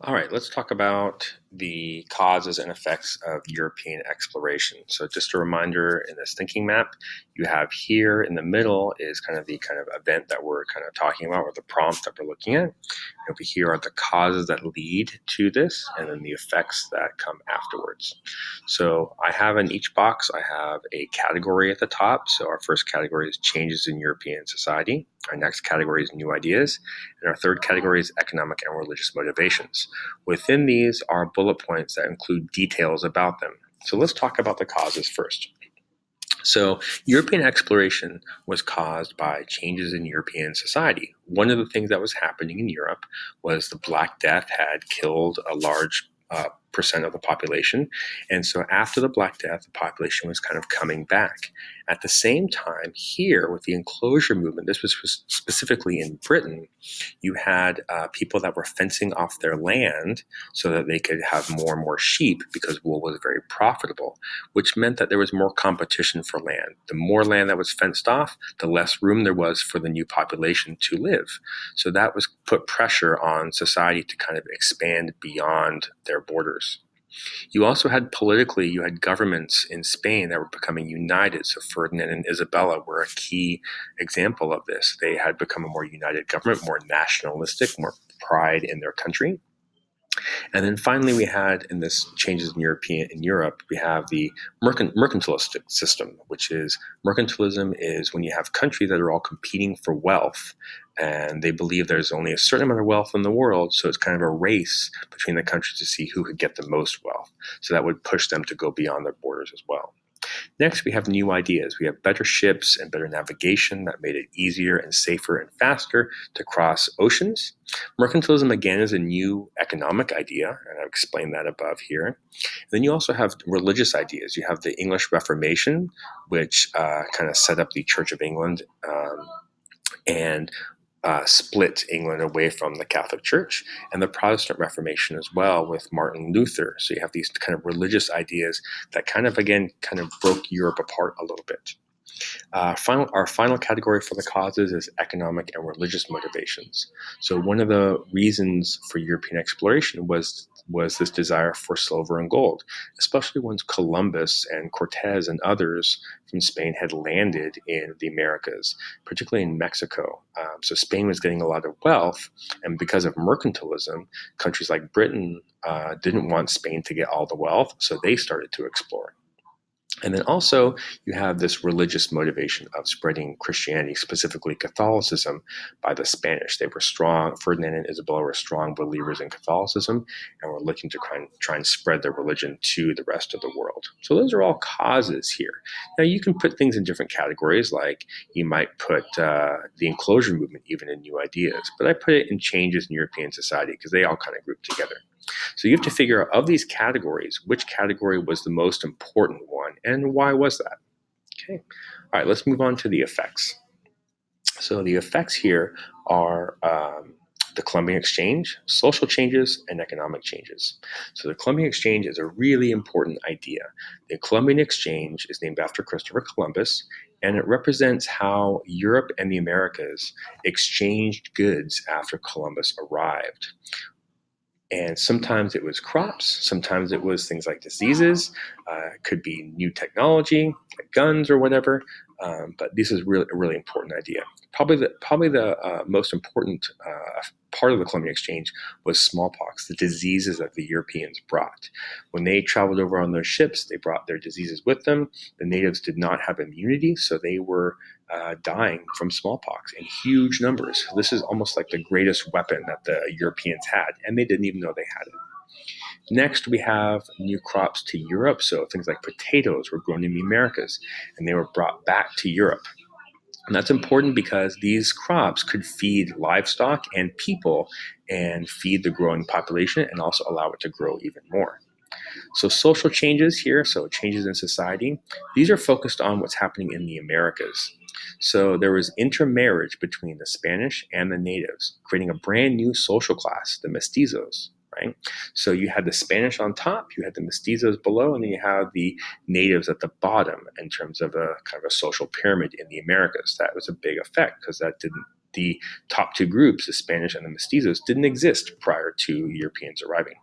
All right, let's talk about the causes and effects of European exploration. So just a reminder, in this thinking map, you have here in the middle is kind of the kind of event that we're kind of talking about, or the prompt that we're looking at. Over here are the causes that lead to this, and then the effects that come afterwards. So I have in each box, I have a category at the top. So our first category is changes in European society. Our next category is new ideas. And our third category is economic and religious motivations. Within these are bullet points that include details about them. So let's talk about the causes first. So, European exploration was caused by changes in European society. One of the things that was happening in Europe was the Black Death had killed a large percent of the population. And so, after the Black Death, the population was kind of coming back. At the same time, here with the enclosure movement, this was specifically in Britain, you had people that were fencing off their land so that they could have more and more sheep because wool was very profitable, which meant that there was more competition for land. The more land that was fenced off, the less room there was for the new population to live. So that was put pressure on society to kind of expand beyond their borders. You also had politically, you had governments in Spain that were becoming united. So Ferdinand and Isabella were a key example of this. They had become a more united government, more nationalistic, more pride in their country. And then finally, we had in this changes in Europe, we have the mercantilistic system, which is mercantilism is when you have countries that are all competing for wealth, and they believe there's only a certain amount of wealth in the world, so it's kind of a race between the countries to see who could get the most wealth. So that would push them to go beyond their borders as well. Next, we have new ideas. We have better ships and better navigation that made it easier and safer and faster to cross oceans. Mercantilism, again, is a new economic idea, and I've explained that above here. And then you also have religious ideas. You have the English Reformation, which kind of set up the Church of England and split England away from the Catholic Church, and the Protestant Reformation as well with Martin Luther. So you have these kind of religious ideas that kind of, again, kind of broke Europe apart a little bit. Our final category for the causes is economic and religious motivations. So one of the reasons for European exploration was this desire for silver and gold, especially once Columbus and Cortez and others from Spain had landed in the Americas, particularly in Mexico. So Spain was getting a lot of wealth, and because of mercantilism, countries like Britain didn't want Spain to get all the wealth, so they started to explore. And then also you have this religious motivation of spreading Christianity, specifically Catholicism, by the Spanish. They were strong, Ferdinand and Isabella were strong believers in Catholicism and were looking to try and spread their religion to the rest of the world. So those are all causes here. Now you can put things in different categories, like you might put the enclosure movement even in new ideas, but I put it in changes in European society because they all kind of group together. So you have to figure out of these categories, which category was the most important one and why was that? Okay. All right, let's move on to the effects. So the effects here are the Columbian Exchange, social changes, and economic changes. So the Columbian Exchange is a really important idea. The Columbian Exchange is named after Christopher Columbus, and it represents how Europe and the Americas exchanged goods after Columbus arrived. And sometimes it was crops, sometimes it was things like diseases, it could be new technology, like guns or whatever. But this is really a really important idea. Probably the most important part of the Columbian Exchange was smallpox, the diseases that the Europeans brought. When they traveled over on those ships, they brought their diseases with them. The natives did not have immunity, so they were dying from smallpox in huge numbers. This is almost like the greatest weapon that the Europeans had, and they didn't even know they had it. Next, we have new crops to Europe. So things like potatoes were grown in the Americas, and they were brought back to Europe. And that's important because these crops could feed livestock and people and feed the growing population and also allow it to grow even more. So social changes here, so changes in society, these are focused on what's happening in the Americas. So there was intermarriage between the Spanish and the natives, creating a brand new social class, the mestizos. Right? So you had the Spanish on top, you had the mestizos below, and then you have the natives at the bottom in terms of a kind of a social pyramid in the Americas. That was a big effect because that the top two groups, the Spanish and the Mestizos, didn't exist prior to Europeans arriving.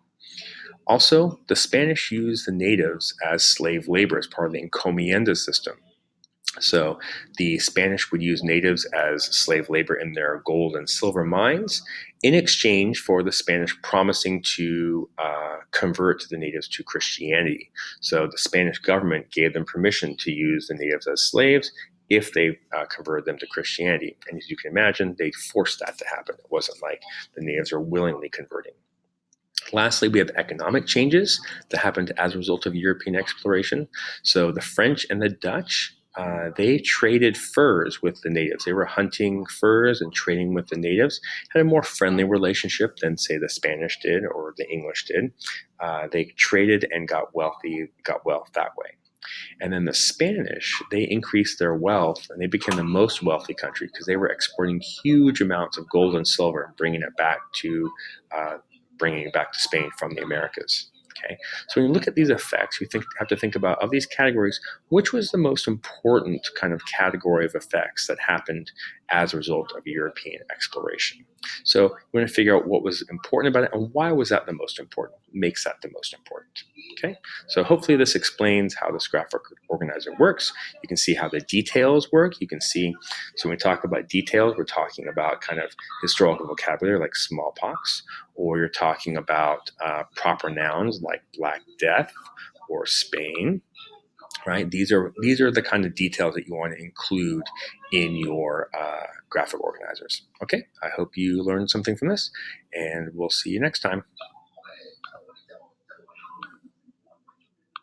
Also, the Spanish used the natives as slave labor as part of the encomienda system. So the Spanish would use natives as slave labor in their gold and silver mines in exchange for the Spanish promising to convert the natives to Christianity. So the Spanish government gave them permission to use the natives as slaves if they converted them to Christianity. And as you can imagine, they forced that to happen. It wasn't like the natives are willingly converting. Lastly, we have economic changes that happened as a result of European exploration. So the French and the Dutch, they traded furs with the natives. They were hunting furs and trading with the natives, had a more friendly relationship than, say, the Spanish did or the English did. They traded and got wealth that way. And then the Spanish, they increased their wealth and they became the most wealthy country because they were exporting huge amounts of gold and silver and uh, bringing it back to Spain from the Americas. Okay, so when you look at these effects, you have to think about, of these categories, which was the most important kind of category of effects that happened as a result of European exploration. So we're going to figure out what was important about it and why was that the most important, makes that the most important. Okay, so hopefully this explains how this graphic organizer works. You can see how the details work. You can see, so when we talk about details, we're talking about kind of historical vocabulary like smallpox, or you're talking about proper nouns like Black Death or Spain, right? These are the kind of details that you want to include in your graphic organizers. Okay, I hope you learned something from this, and we'll see you next time.